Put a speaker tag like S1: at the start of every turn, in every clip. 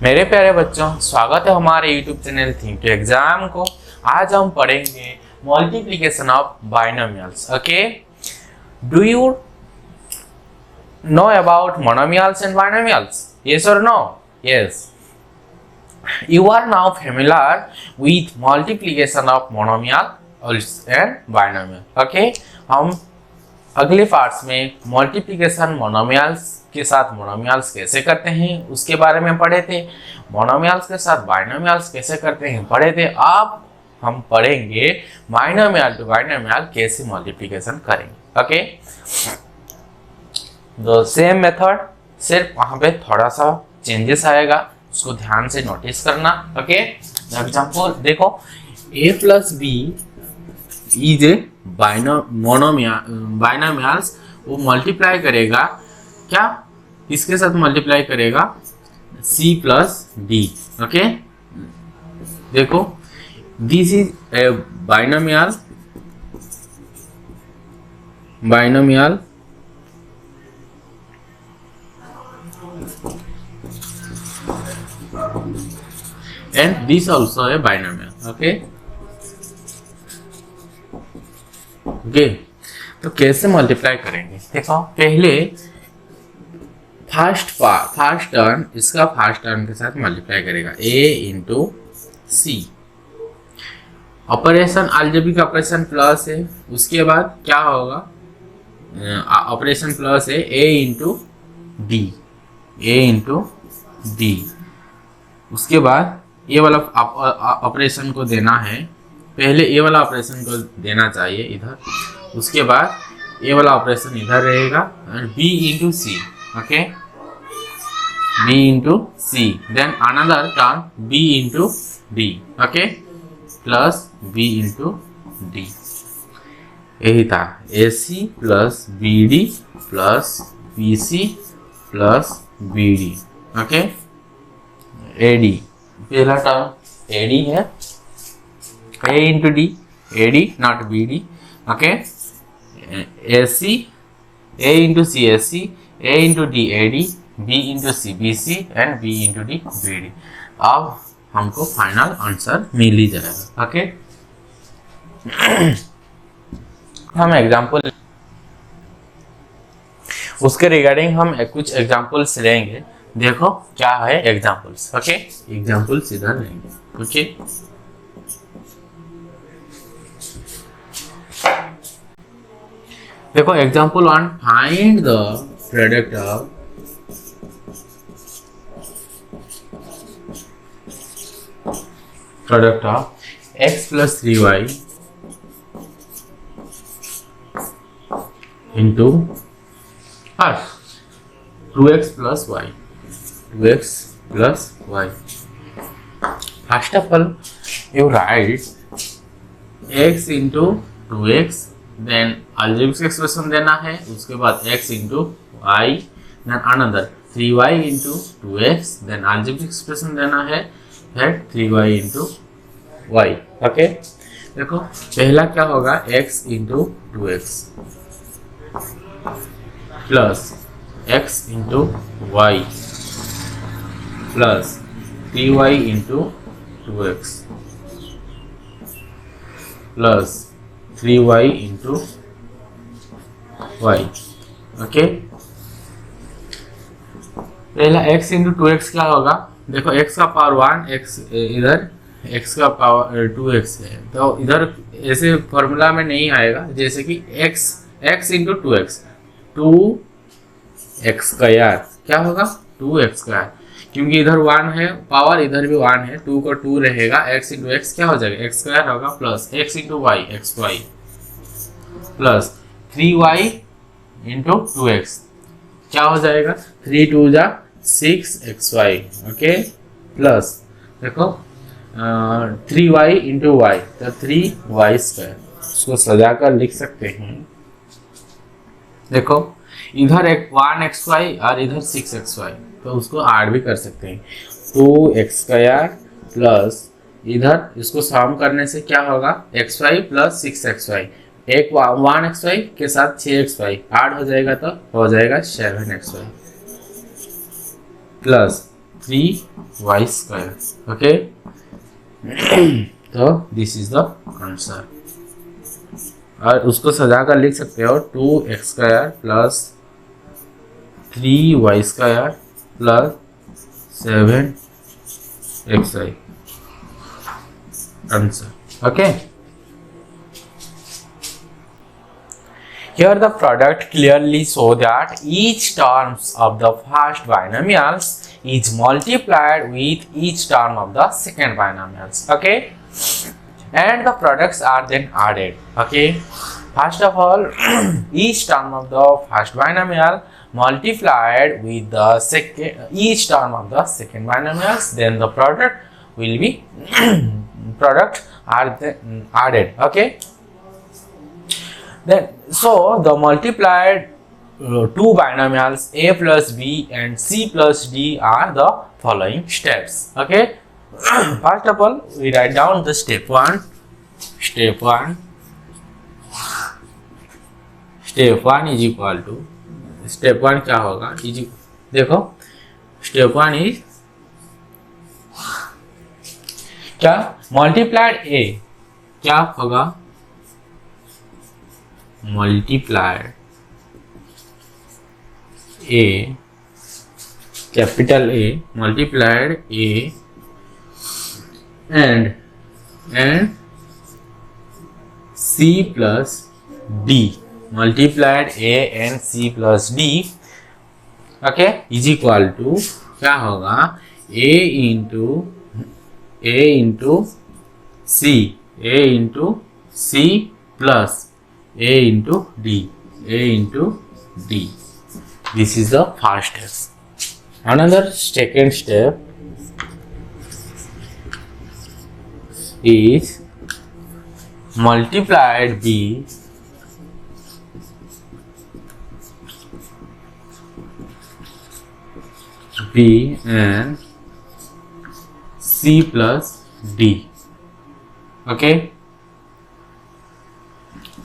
S1: मेरे प्यारे बच्चों, स्वागत है हमारे YouTube channel think to exam को। आज हम पढ़ेंगे multiplication of binomials. Okay, do you know about monomials and binomials? Yes और no? Yes, you are now familiar with multiplication of monomials and binomial. Okay, हम अगले पार्ट्स में multiplication monomials के साथ मोनोमियल्स कैसे करते हैं उसके बारे में पढ़े थे। मोनोमियल्स के साथ बाइनोमियल्स कैसे करते हैं पढ़े थे। अब हम पढ़ेंगे बाइनोमियल टू बाइनोमियल कैसे मल्टीप्लिकेशन करेंगे। ओके, तो सेम मेथड, सिर्फ वहां पे थोड़ा सा चेंजेस आएगा, उसको ध्यान से नोटिस करना। ओके, एग्जांपल देखो, a plus B is a binomials. वो मल्टीप्लाई करेगा क्या, किसके साथ मल्टीप्लाई करेगा? c plus D. ओके, देखो, this is a binomial and this also a binomial. okay, तो कैसे मल्टीप्लाई करेंगे देखो। पहले फर्स्ट टर्म, इसका फर्स्ट टर्म के साथ मल्टीप्लाई करेगा a into C. Operation algebraic operation plus है, उसके बाद क्या होगा? ऑपरेशन प्लस है a इंटू डी। उसके बाद ये वाला ऑपरेशन को देना है, पहले ये वाला ऑपरेशन को देना चाहिए इधर, उसके बाद ये वाला ऑपरेशन इधर रहेगा b into C. Okay, b into C, then another term b into D. Okay, plus b into D. यही था ac plus bd plus bc plus bd। Okay, ad, पहला टर्म ad है, a into D, ad not bd। Okay, ac, a into C ac, a into D ad, b into C bc and b into D bd। अब हमको final answer मिल ही जाएगा। Okay, हम example, उसके regarding हम कुछ examples लेंगे। देखो क्या है एग्जाम्पल्स। ओके, एग्जाम्पल्स इधर लेंगे। ओके, देखो example 1, find the product of x plus 3y into 2x plus y। First of all, you write x into 2x, then algebraic expression देना है, उसके बाद x into y, then another 3y into 2x, then algebraic expression देना है, फिर 3y into y। Okay, देखो पहला क्या होगा? x into 2x plus x into y plus 3y into 2x plus 3y into y। Okay, पहला x into 2x क्या होगा? देखो x का पावर 1, x इधर x का पावर 2x है, तो इधर ऐसे फॉर्मूला में नहीं आएगा, जैसे कि x into 2x, 2x square क्या होगा? 2x स्क्वायर, क्योंकि इधर 1 है पावर, इधर भी 1 है, 2 को 2 रहेगा, x इंटू एक्स क्या हो जाएगा? x स्क्वायर होगा, plus x into y xy plus 3y into 2x क्या हो जाएगा? 3 2 जा 6xy। ओके, प्लस देखो 3y इंटू वाई, तो 3y स्क्वायर, उसको सजाकर लिख सकते हैं। देखो इधर 1xy और इधर 6xy, तो उसको ऐड भी कर सकते हैं। 2x स्क्वायर प्लस इधर इसको सम करने से क्या होगा? xy प्लस 6xy, एक 1xy के साथ 6xy ऐड हो जाएगा, तो हो जाएगा 7xy plus 3y square. Okay. तो दिस इज द आंसर। और उसको सजा कर लिख सकते हो 2x square plus 3y square plus 7xy answer. Okay. Here the product clearly show that each terms of the first binomials is multiplied with each term of the second binomials. Okay, and the products are then added. Okay, first of all, each term of the first binomial multiplied with the each term of the second binomials, then the product will be product are then added. Okay. Then, so the multiplied two binomials a plus b and c plus d are the following steps. Okay. First of all, we write down the step one. Step one is equal to, step one क्या होगा? देखो, step one is क्या? Multiplied a क्या होगा? Multiplied a, capital A, multiplied a and c plus d, multiplied a and c plus d, okay, is equal to क्या होगा? a into c plus a into d. This is the first step. Another second step is multiplied b and c plus d. Okay.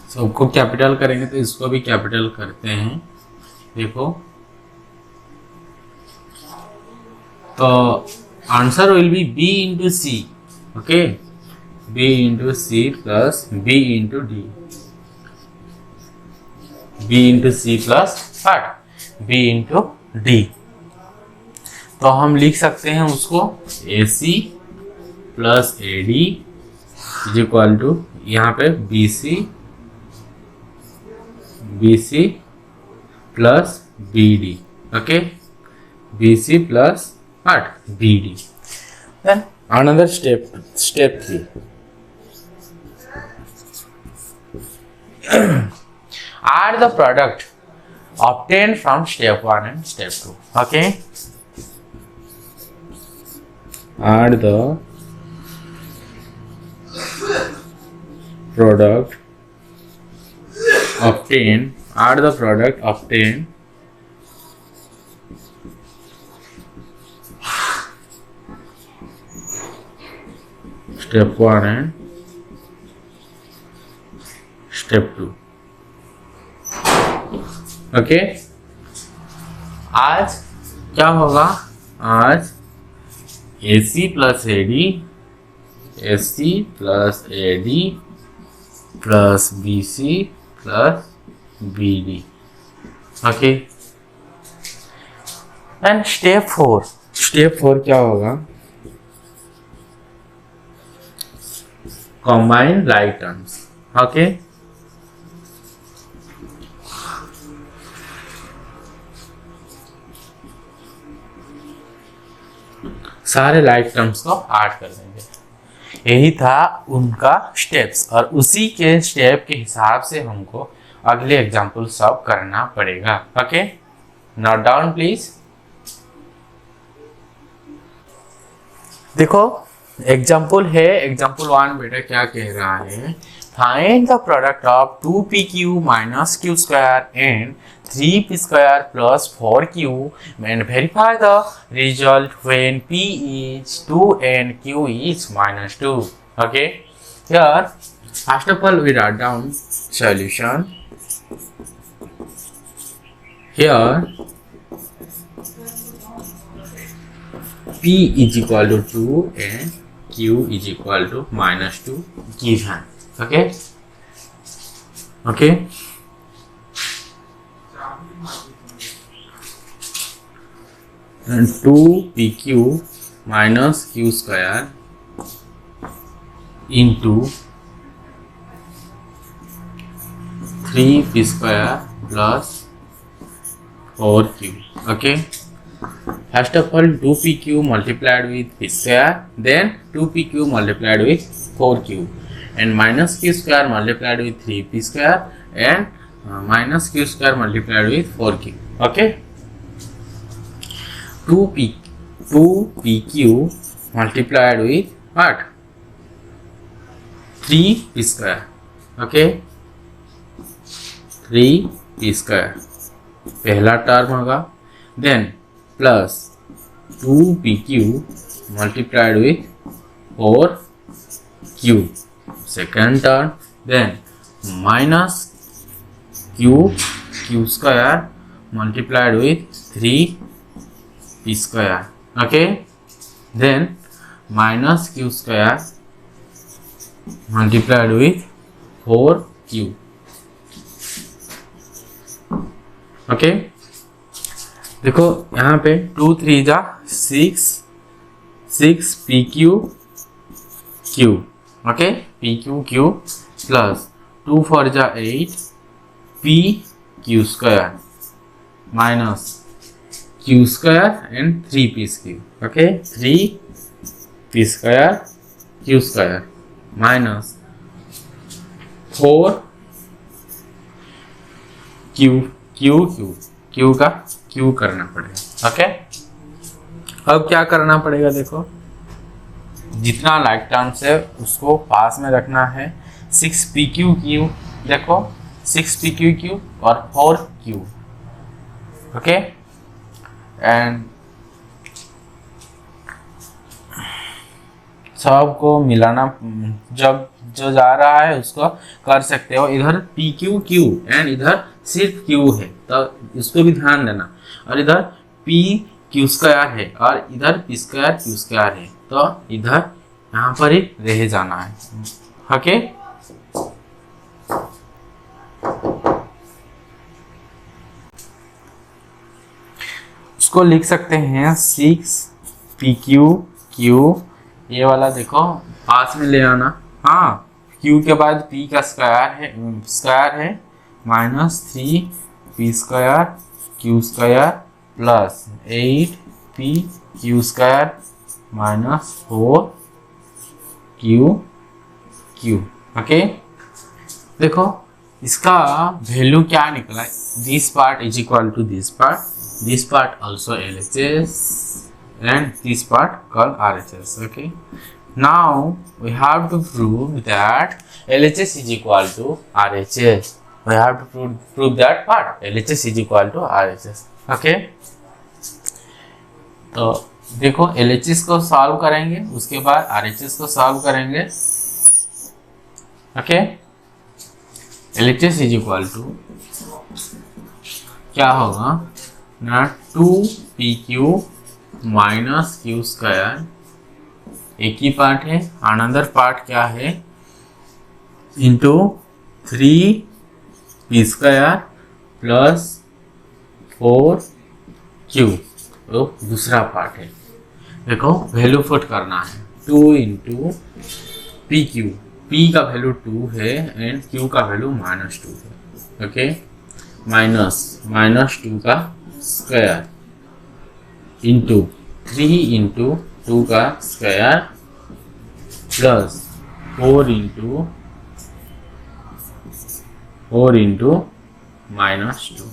S1: सबको capital करेंगे तो इसको भी capital करते हैं। देखो, तो answer will be b into C. Okay, b into C plus b into D, b into C plus b into D. तो हम लिख सकते हैं उसको AC plus AD is equal to, यहाँ पे BC plus BD. Okay, BC plus what? BD. Then another step 3. Add the product obtained from step 1 and step 2. Okay, add the product obtained step 1 and step 2. Okay, आज क्या होगा? आज AC plus AD plus BC plus BD. Okay, and step 4 क्या होगा? Combine like terms. Okay, सारे like terms को add कर देंगे। यही था उनका स्टेप्स, और उसी के स्टेप के हिसाब से हमको अगले एग्जाम्पल सॉल्व करना पड़ेगा। Okay, note down please. देखो एग्जाम्पल है, एग्जाम्पल 1 बेटा क्या कह रहा है? Find the product of 2pq minus q square and 3p square plus 4q and verify the result when p is 2 and q is minus 2. Okay, here first of all we write down solution. Here P is equal to 2 and Q is equal to -2 given. Okay. And 2PQ minus Q square into 3P square plus 4Q. Okay. First of all, 2PQ multiplied with P square, then 2PQ multiplied with 4Q, and minus Q square multiplied with 3P square, and minus Q square multiplied with 4Q. Okay. 2PQ multiplied with what? 3P square. Okay. 3P square पहला term होगा, then plus 2PQ multiplied with 4Q second term, then minus Q square multiplied with 3P square. Okay, then minus Q square multiplied with 4Q. Okay, देखो यहाँ पे 2 3 जा 6 PQ Q. Okay, PQ Q plus 2 4 जा 8 PQ square minus Q square and 3P square. Okay, 3P square Q square minus 4Q का Q करना पड़ेगा. Okay, अब क्या करना पड़ेगा, देखो जितना लाइक टर्म्स है उसको पास में रखना है. 6PQ देखो 6PQ और 4Q. ओके, एंड सबको मिलाना, जब जो जा रहा है उसको कर सकते हो. इधर PQ एंड इधर सिर्फ Q है तो इसको भी ध्यान देना, और इधर PQ स्क्वायर है और इधर P स्क्वायर Q स्क्वायर है, तो इधर यहाँ पर ही रह जाना है. ओके, उसको लिख सकते हैं 6PQ ये वाला देखो पास में ले आना. हाँ, Q के बाद P का स्क्वायर है minus 3P square Q square plus 8PQ square minus 4Q. Okay, देखो इसका वैल्यू क्या निकला. This part is equal to this part also LHS and this part called RHS. Okay, now we have to prove that LHS is equal to RHS. We have to prove that part LHS is equal to RHS. Okay, तो देखो LHS को solve करेंगे, उसके बाद RHS को solve करेंगे. Okay, LHS is equal to क्या होगा ना, 2PQ माइनस Q स्क्वायर एक ही पार्ट है, अनदर पार्ट क्या है, into 3P square plus 4Q तो दूसरा पार्ट है. देखो वैल्यू पुट करना है, 2 इंटू PQ, P का वैल्यू 2 है एंड Q का वैल्यू -2 है. ओके, माइनस 2 का स्क्वायर इंटू 3 इंटू 2 का स्क्वायर प्लस 4 इंटू -2.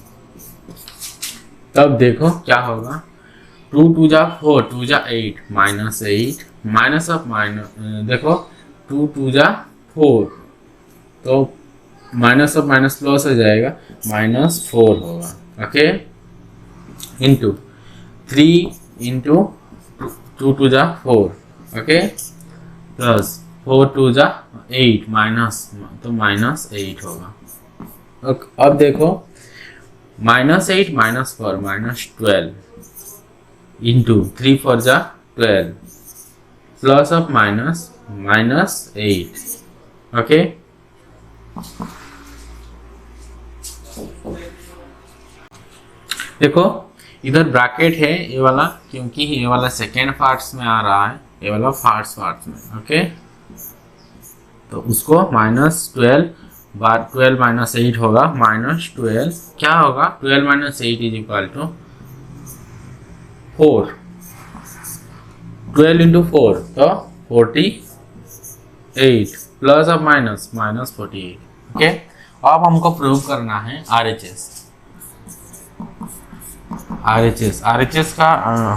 S1: तब देखो क्या होगा, 2 2 जा 4 2 जा 8 -8 माइनस ऑफ माइनस, देखो 2 2 जा 4 तो माइनस ऑफ माइनस प्लस हो जाएगा, -4 होगा. ओके, इंटू 3 इंटू 2 2 जा 4. ओके, प्लस 4 2 जा 8 माइनस तो -8 होगा. अब देखो -8 -4 -12 इंटू 3 4 जा 12 प्लस ऑफ माइनस -8। ओके, देखो इधर ब्रैकेट है ये वाला, क्योंकि ये वाला सेकेंड पार्ट्स में आ रहा है, ये वाला फर्स्ट पार्ट्स में। ओके, तो उसको -12 बार 12 - 8 होगा, -12 क्या होगा, 12 - 8 इज इक्वल टू 4। 12 × 4 तो 48 प्लस ऑफ -48। ओके, अब हमको प्रूव करना है RHS का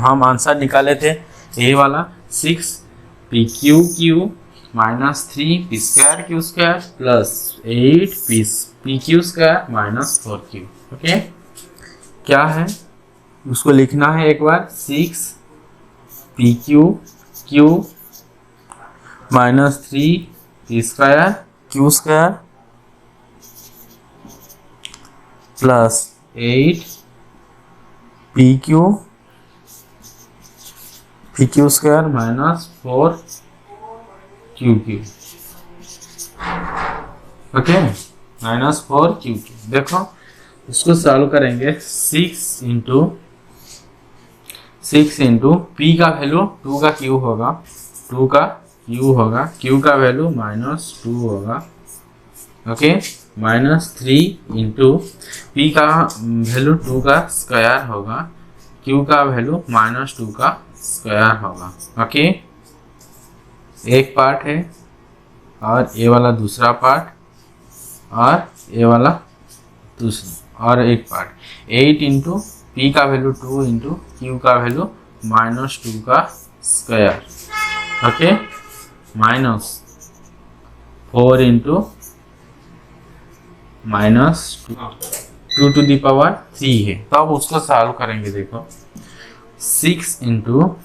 S1: हम आंसर निकाले थे ये वाला 6PQQ -3 P²Q² plus 8 PQ² -4Q। Okay, क्या है उसको लिखना है एक बार, 6PQQ -3 P²Q² plus 8 PQ² -4QQ। Okay, -4QQ। देखो इसको सॉल्व करेंगे, 6 इंटू P का वैल्यू 2 का Q होगा, 2 का Q होगा, Q का वैल्यू -2 होगा। ओके, -3 इंटू P का वैल्यू 2 का स्क्वायर होगा, Q का वैल्यू -2 का स्क्वायर होगा। ओके, एक पार्ट है और ये वाला दूसरा पार्ट, और ये वाला दूसरा और एक पार्ट। 8 इंटू P का वैल्यू 2 इंटू Q का वैल्यू -2 का square. Okay, -4 into -2 to the power 3 है, तो अब उसको सॉल्व करेंगे। देखो 6 into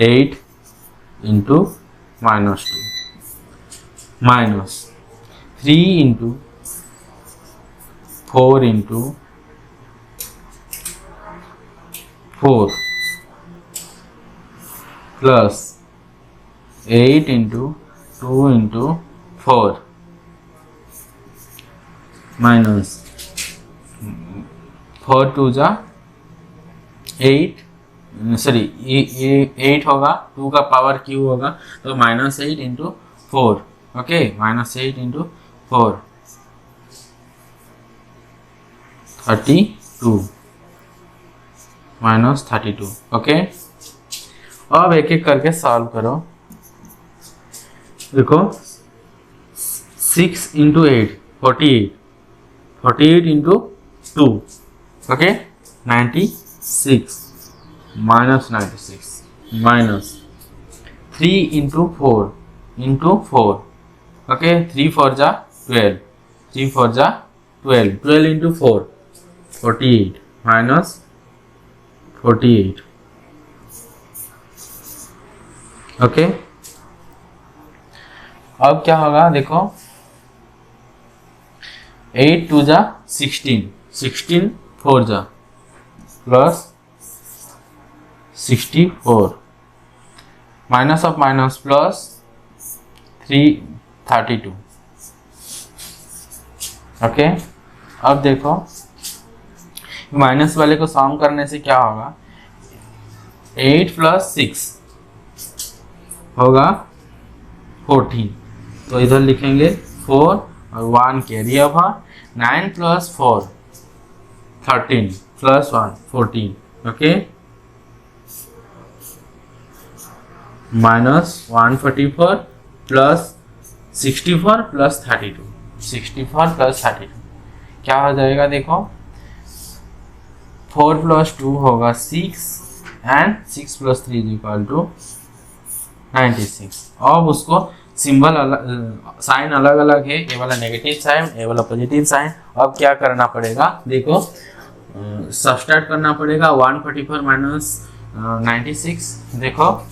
S1: 8 into -2 -3 into 4 into 4 plus 8 into 2 into 4 minus 4 2 जा 8, सॉरी ये 8 होगा, 2 का पावर Q होगा, तो -8 इंटू 4। Okay, -8 into 4 32 -32। ओके, अब एक एक करके सॉल्व करो। देखो 6 into 8 48, 48 into 2, okay 96 -96 minus 3 into 4 okay 3 4 जा 12, 3 4 जा 12, 12 इंटू 4 48 माइनस 48। ओके, अब क्या होगा देखो 8 2 जा 16, 16 4 जा plus 64 minus of minus plus 332। Okay, अब देखो माइनस वाले को सॉल्व करने से क्या होगा 8 प्लस 6 होगा 14, तो इधर लिखेंगे 4 और 1 carry over, 9 plus 4 13 plus 1 14। Okay, minus 144 plus 64 plus 32, 64 plus 32 क्या हो जाएगा देखो 4 प्लस 2 होगा 6 and 6 plus 3 is equal to 96। अब उसको सिंबल साइन अलग अलग है, ये वाला नेगेटिव साइन, ये वाला पॉजिटिव साइन। अब क्या करना पड़ेगा देखो सब्सट्रैक्ट करना पड़ेगा 144 माइनस 96। देखो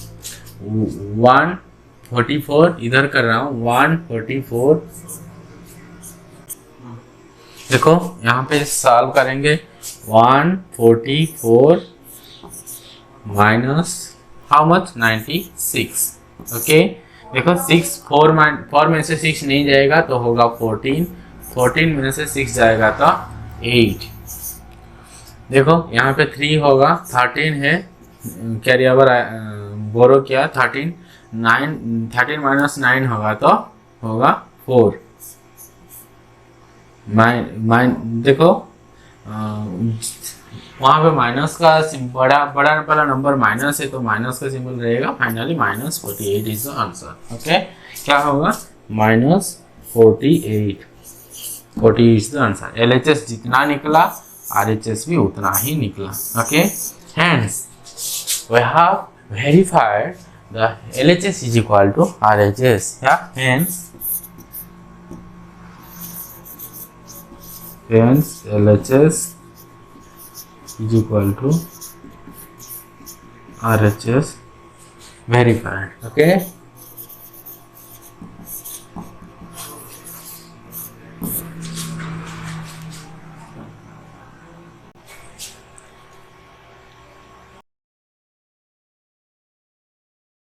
S1: 144 इधर कर रहा हूँ 144। देखो यहाँ पे सॉल्व करेंगे 144 माइनस हाउ मच 96। ओके, देखो 4 में से 6 नहीं जाएगा तो होगा 14, 14 में से 6 जाएगा तो 8। देखो यहाँ पे 3 होगा, 13 है, कैरी ओवर बोरो किया 13, 13 माइनस 9 होगा तो होगा 4। देखो वहाँ पे माइनस का बड़ा वाला नंबर माइनस है तो माइनस का सिंबल रहेगा। Finally minus 48 is the answer. Okay, क्या होगा -48, 40 इज द आंसर। LHS जितना निकला RHS भी उतना ही निकला। Okay, hence we have verified the LHS is equal to RHS. Yeah, hence LHS is equal to RHS verified. Okay.